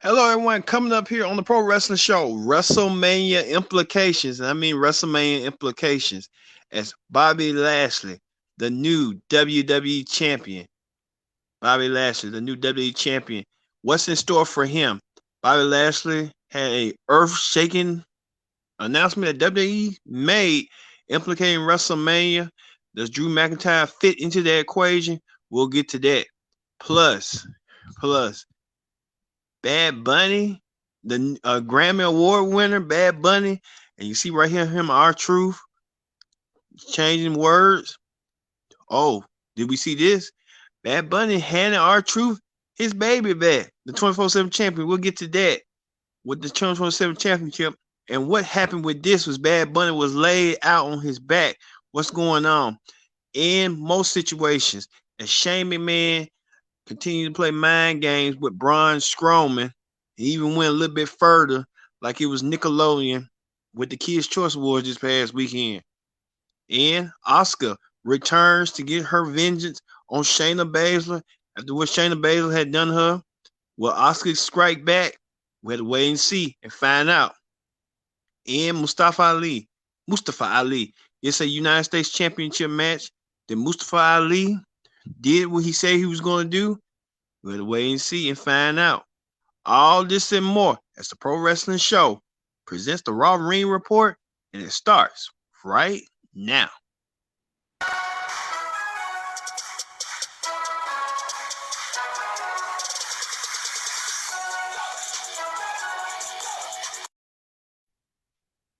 Hello, everyone. Coming up here on the Pro Wrestling Show, WrestleMania implications. And I mean WrestleMania implications. As Bobby Lashley, the new WWE champion. Bobby Lashley, the new WWE champion. What's in store for him? Bobby Lashley had a earth-shaking announcement that WWE made implicating WrestleMania. Does Drew McIntyre fit into that equation? We'll get to that. Plus, Bad Bunny, the Grammy Award winner, Bad Bunny, and you see right here him R-Truth changing words. Oh, did we see this? Bad Bunny handing R-Truth his baby back, the 24/7 champion. We'll get to that with the 24/7 championship. And what happened with this was Bad Bunny was laid out on his back. What's going on? In most situations, a Shane McMahon continued to play mind games with Braun Strowman. He even went a little bit further, like it was Nickelodeon with the Kids' Choice Awards this past weekend. And Asuka returns to get her vengeance on Shayna Baszler after what Shayna Baszler had done her. Will Asuka strike back? We had to wait and see and find out. And Mustafa Ali, it's a United States Championship match. Then Mustafa Ali did what he said he was going to do. We had to wait and see and find out. All this and more as the Pro Wrestling Show presents the Raw Ring Report, and it starts right now.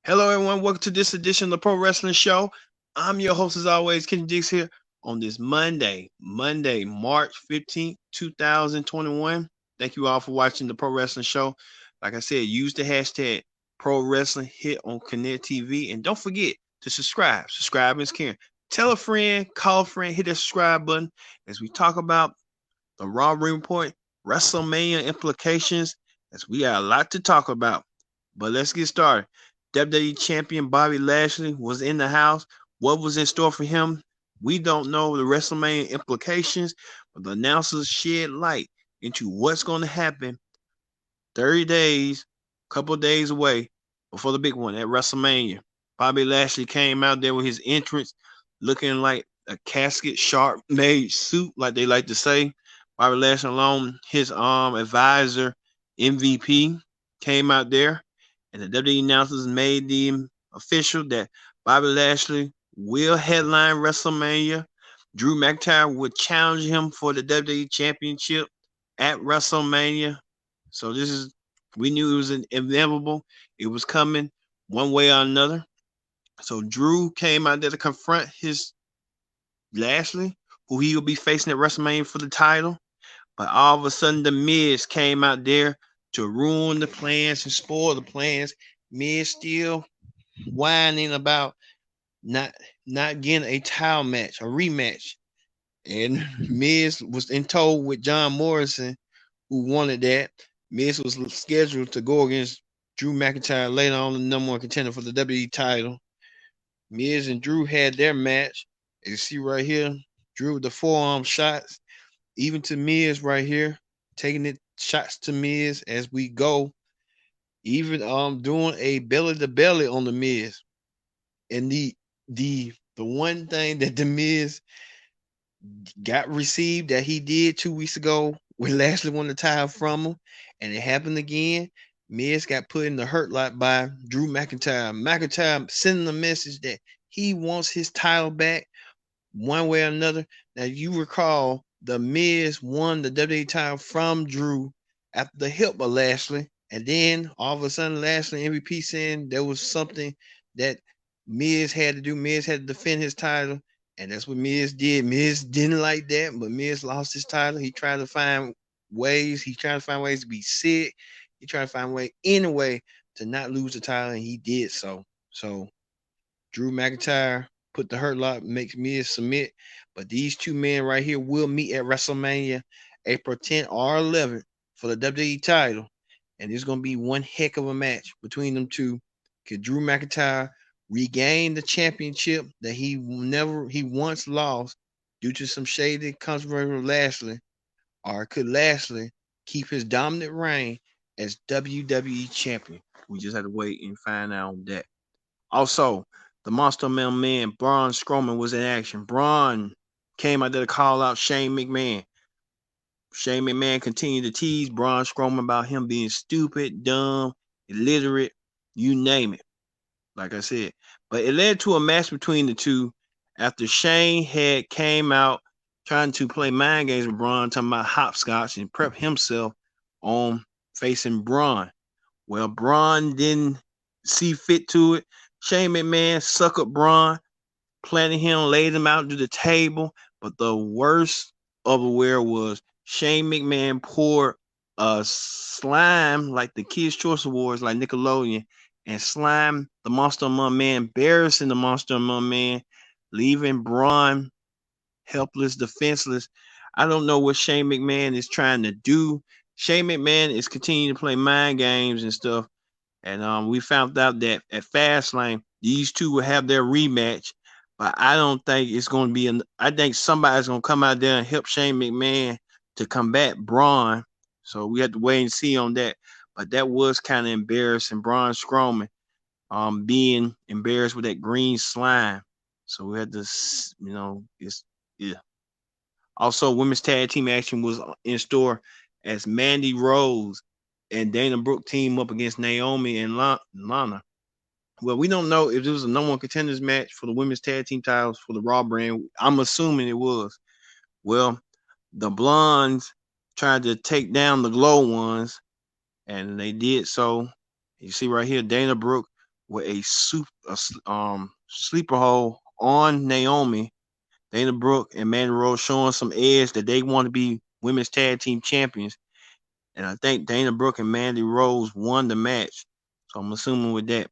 Hello, everyone. Welcome to this edition of the Pro Wrestling Show. I'm your host, as always, Kenny Diggs here on this Monday, March 15th, 2021. Thank you all for watching the Pro Wrestling Show. Like I said, use the hashtag Pro Wrestling Hit on Connect TV. And don't forget to subscribe. Subscribe is caring. Tell a friend, call a friend, hit that subscribe button as we talk about the Raw Ring Report, WrestleMania implications, as we got a lot to talk about. But let's get started. WWE Champion Bobby Lashley was in the house. What was in store for him? We don't know the WrestleMania implications, but the announcers shed light into what's going to happen 30 days, a couple of days away before the big one at WrestleMania. Bobby Lashley came out there with his entrance looking like a casket sharp made suit, like they like to say. Bobby Lashley alone, his advisor, MVP, came out there, and the WWE announcers made the official that Bobby Lashley will headline WrestleMania. Drew McIntyre would challenge him for the WWE Championship at WrestleMania. So we knew it was inevitable. It was coming one way or another. So Drew came out there to confront his Lashley, who he will be facing at WrestleMania for the title. But all of a sudden, the Miz came out there to ruin the plans and spoil the plans. Miz still whining about not getting a title match, a rematch. And Miz was in tow with John Morrison, who wanted that. Miz was scheduled to go against Drew McIntyre later on, the number one contender for the WWE title. Miz and Drew had their match. As you see right here, Drew with the forearm shots, even to Miz right here, taking it shots to Miz as we go, even doing a belly to belly on the Miz. And the one thing that the Miz got received that he did 2 weeks ago when Lashley won the title from him, and it happened again. Miz got put in the hurt lot by Drew McIntyre. McIntyre sending a message that he wants his title back one way or another. Now, you recall the Miz won the WWE title from Drew after the help of Lashley. And then all of a sudden, Lashley MVP saying there was something that Miz had to do. Miz had to defend his title. And that's what Miz did. Miz didn't like that, but Miz lost his title. He tried to find ways. He tried to find ways to be sick. He tried to find any way to not lose the title, and he did so. So Drew McIntyre put the hurt lock, makes Miz submit. But these two men right here will meet at WrestleMania April 10th or 11th for the WWE title. And it's going to be one heck of a match between them two. Could Drew McIntyre regain the championship that he once lost due to some shady controversy with Lashley? Or could Lashley keep his dominant reign as WWE champion. We just had to wait and find out on that. Also, the Monster Man Braun Strowman was in action. Braun came out there to call out Shane McMahon. Shane McMahon continued to tease Braun Strowman about him being stupid, dumb, illiterate, you name it. Like I said. But it led to a match between the two after Shane had came out trying to play mind games with Braun, talking about hopscotch and prep himself on facing Braun. Well, Braun didn't see fit to it. Shane McMahon suckered Braun, planted him, laid him out to the table. But the worst of the wear was Shane McMahon poured slime like the Kids' Choice Awards, like Nickelodeon, and slime the Monster Among Man, embarrassing the Monster Among Man, leaving Braun helpless, defenseless. I don't know what Shane McMahon is trying to do. Shane McMahon is continuing to play mind games and stuff. And we found out that at Fastlane, these two will have their rematch. But I don't think it's going to be. I think somebody's going to come out there and help Shane McMahon to combat Braun. So we have to wait and see on that. But that was kind of embarrassing. Braun Strowman being embarrassed with that green slime. So we had to, yeah. Also, women's tag team action was in store as Mandy Rose and Dana Brooke team up against Naomi and Lana. Well, we don't know if this was a number one contenders match for the women's tag team titles for the Raw brand. I'm assuming it was. Well, the Blondes tried to take down the Glow ones, and they did so. You see right here, Dana Brooke with a sleeper hole on Naomi. Dana Brooke and Mandy Rose showing some edge that they want to be women's tag team champions. And I think Dana Brooke and Mandy Rose won the match. So I'm assuming with that.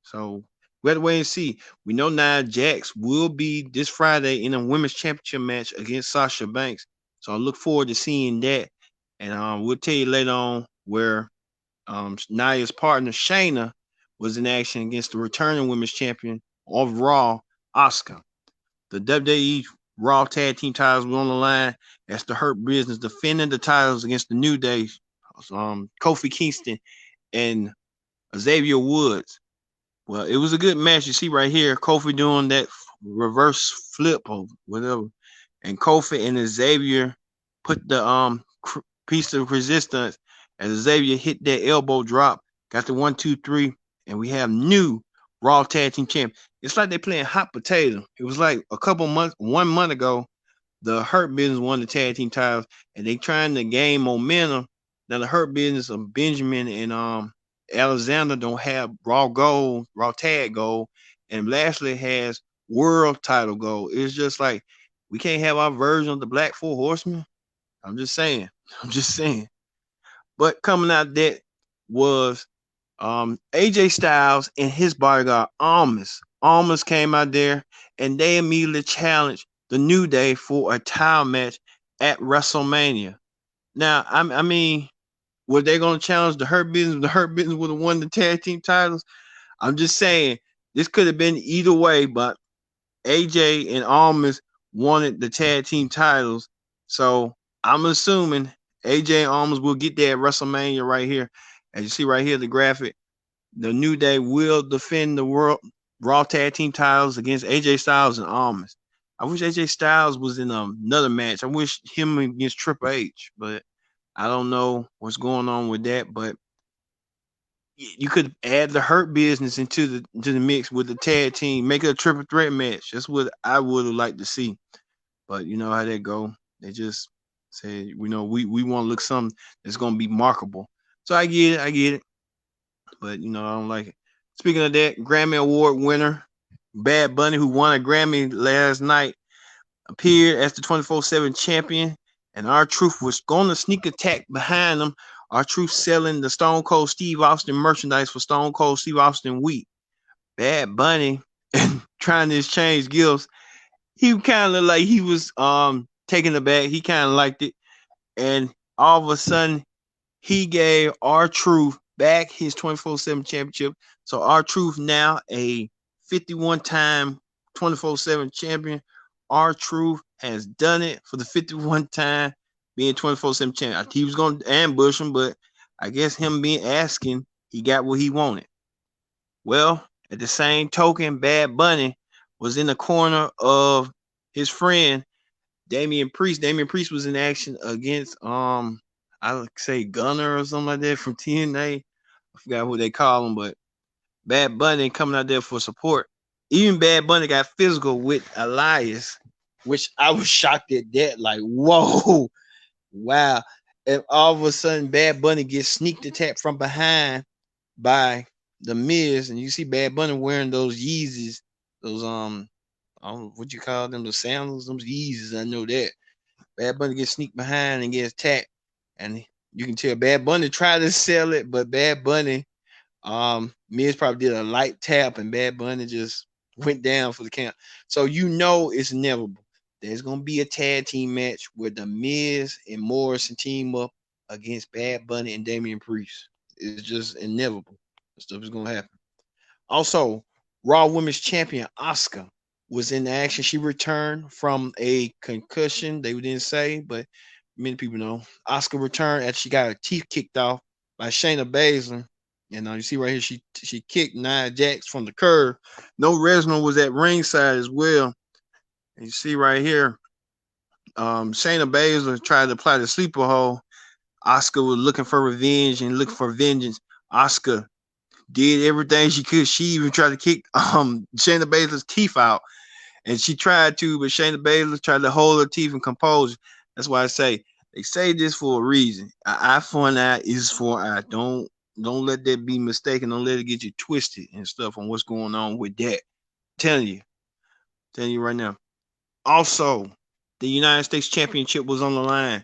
So we have to wait and see. We know Nia Jax will be this Friday in a women's championship match against Sasha Banks. So I look forward to seeing that. And we'll tell you later on where Nia's partner Shayna was in action against the returning women's champion of Raw, Asuka. The WWE Raw Tag Team titles were on the line as the Hurt Business defending the titles against the New Day, Kofi Kingston and Xavier Woods. Well, it was a good match. You see right here, Kofi doing that reverse flip or whatever, and Kofi and Xavier put the piece of resistance as Xavier hit that elbow drop, got the 1, 2, 3, and we have new Raw Tag Team champ. It's like they're playing hot potato. It was like 1 month ago, the Hurt Business won the tag team titles, and they trying to gain momentum. Now the Hurt Business of Benjamin and Alexander don't have Raw gold, Raw tag gold, and Lashley has world title gold. It's just like we can't have our version of the Black Four Horsemen. I'm just saying. But coming out that was AJ Styles and his bodyguard Almas. Almas came out there and they immediately challenged the New Day for a title match at WrestleMania. Now, I mean, were they going to challenge the Hurt Business? The Hurt Business would have won the tag team titles. I'm just saying this could have been either way, but AJ and Almas wanted the tag team titles, so I'm assuming AJ and Almas will get there at WrestleMania right here. As you see right here, the graphic, the New Day will defend the World Raw Tag Team titles against AJ Styles and Almas. I wish AJ Styles was in another match. I wish him against Triple H, but I don't know what's going on with that. But you could add the Hurt Business into the mix with the tag team, make it a triple threat match. That's what I would have liked to see. But you know how that go. They just say, we want to look something that's gonna be markable. So I get it. But I don't like it. Speaking of that, Grammy Award winner Bad Bunny, who won a Grammy last night, appeared as the 24/7 champion, and R-Truth was going to sneak attack behind him. R-Truth selling the Stone Cold Steve Austin merchandise for Stone Cold Steve Austin Week. Bad Bunny trying to exchange gifts. He kind of like he was taking it back. He kind of liked it, and all of a sudden he gave R-Truth back his 24/7 championship. So R-Truth now a 51-time 24/7 champion. R-Truth has done it for the 51 time being 24/7 champion. He was going to ambush him, but I guess him being asking, he got what he wanted. Well, at the same token, Bad Bunny was in the corner of his friend Damian Priest. Damian Priest was in action against I would say Gunner or something like that from TNA. I forgot who they call him, but Bad Bunny coming out there for support. Even Bad Bunny got physical with Elias, which I was shocked at that. Like, whoa, wow. And all of a sudden, Bad Bunny gets sneaked attack from behind by the Miz, and you see Bad Bunny wearing those Yeezys, those I don't know what you call them, the sandals, those Yeezys. I know that. Bad Bunny gets sneaked behind and gets attacked, and you can tell Bad Bunny tried to sell it, but Bad Bunny, Miz probably did a light tap, and Bad Bunny just went down for the count. So you know it's inevitable. There's gonna be a tag team match where the Miz and Morrison team up against Bad Bunny and Damian Priest. It's just inevitable. That stuff is gonna happen. Also, Raw Women's Champion Asuka was in action. She returned from a concussion. They didn't say, but many people know. Asuka returned after she got her teeth kicked off by Shayna Baszler. And you see right here, she kicked Nia Jax from the curb. No Resno was at ringside as well. And you see right here, Shayna Baszler tried to apply the sleeper hold. Asuka was looking for revenge and looking for vengeance. Asuka did everything she could. She even tried to kick Shayna Baszler's teeth out. And she tried to, but Shayna Baszler tried to hold her teeth and composure. That's why I say they say this for a reason. An eye for an eye is for an eye. Don't let that be mistaken. Don't let it get you twisted and stuff on what's going on with that. Telling you right now. Also, the United States Championship was on the line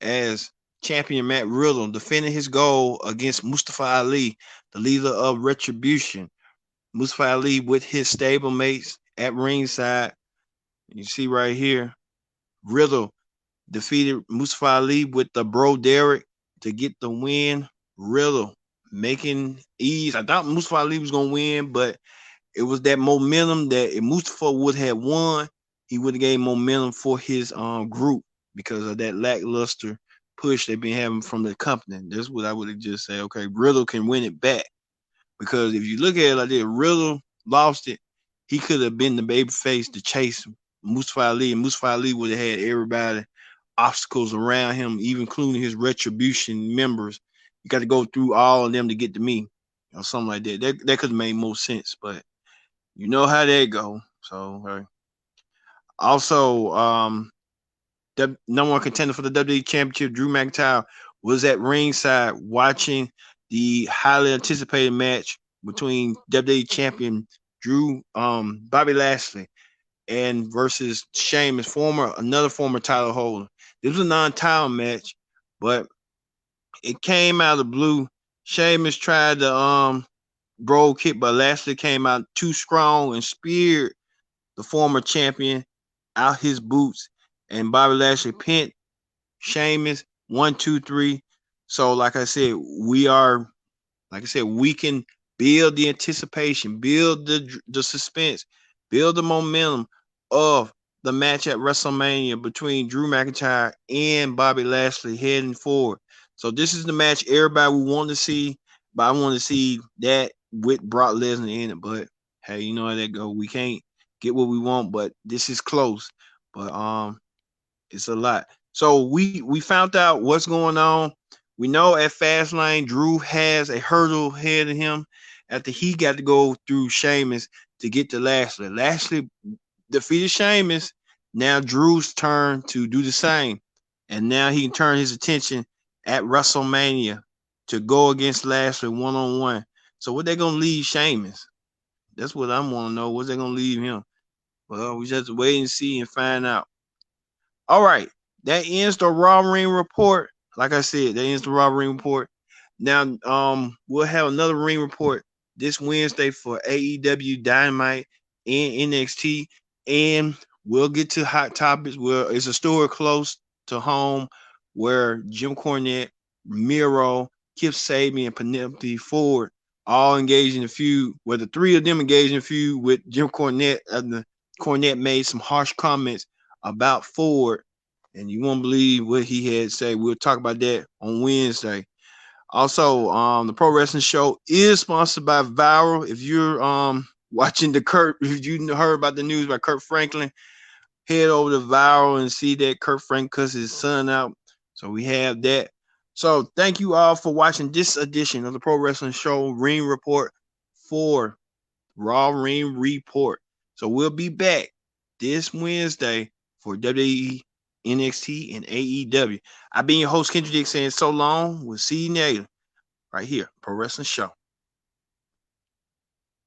as champion Matt Riddle defending his goal against Mustafa Ali, the leader of Retribution. Mustafa Ali with his stablemates at ringside. You see right here, Riddle defeated Mustafa Ali with the Bro Derek to get the win. Riddle making ease. I thought Mustafa Ali was going to win, but it was that momentum that if Mustafa would have won, he would have gained momentum for his group because of that lackluster push they've been having from the company. That's what I would have just said. Okay, Riddle can win it back. Because if you look at it like that, Riddle lost it. He could have been the babyface to chase Mustafa Ali, and Mustafa Ali would have had everybody obstacles around him, even including his Retribution members. You got to go through all of them to get to me, or something like that. That could have made more sense, but you know how that go. So also, the number one contender for the WWE Championship, Drew McIntyre, was at ringside watching the highly anticipated match between WWE Champion Bobby Lashley and versus Sheamus, another former title holder. This was a non-title match, but it came out of the blue. Sheamus tried to bro kick, but Lashley came out too strong and speared the former champion out his boots, and Bobby Lashley pinned Sheamus 1, 2, 3. So, like I said, we can build the anticipation, build the suspense, build the momentum of the match at WrestleMania between Drew McIntyre and Bobby Lashley heading forward. So this is the match everybody would want to see, but I want to see that with Brock Lesnar in it. But hey, you know how that go. We can't get what we want, but this is close. But it's a lot. So we found out what's going on. We know at Fastlane, Drew has a hurdle ahead of him after he got to go through Sheamus to get to Lashley. Lashley defeated Sheamus. Now Drew's turn to do the same. And now he can turn his attention at WrestleMania to go against Lashley one-on-one. So what they going to leave Sheamus? That's what I want to know. What's they going to leave him? Well, we just have to wait and see and find out. All right. That ends the Raw Ring Report. Like I said, that ends the Raw Ring Report. Now, we'll have another Ring Report this Wednesday for AEW Dynamite and NXT, and we'll get to hot topics. Where it's a story close to home where Jim Cornette, Miro, Kip Sabian, and Penelope Ford all engaged in a feud. Where the three of them engaged in a feud with Jim Cornette, and Cornette made some harsh comments about Ford. And you won't believe what he had to say. We'll talk about that on Wednesday. Also, the Pro Wrestling Show is sponsored by Viral. If you're watching if you heard about the news by Kurt Franklin, head over to Viral and see that Kurt Franklin cussed his son out. So we have that. So thank you all for watching this edition of the Pro Wrestling Show Ring Report for Raw Ring Report. So we'll be back this Wednesday for WWE, NXT, and AEW. I've been your host, Kendrick Dick, saying so long. We'll see you later right here, Pro Wrestling Show.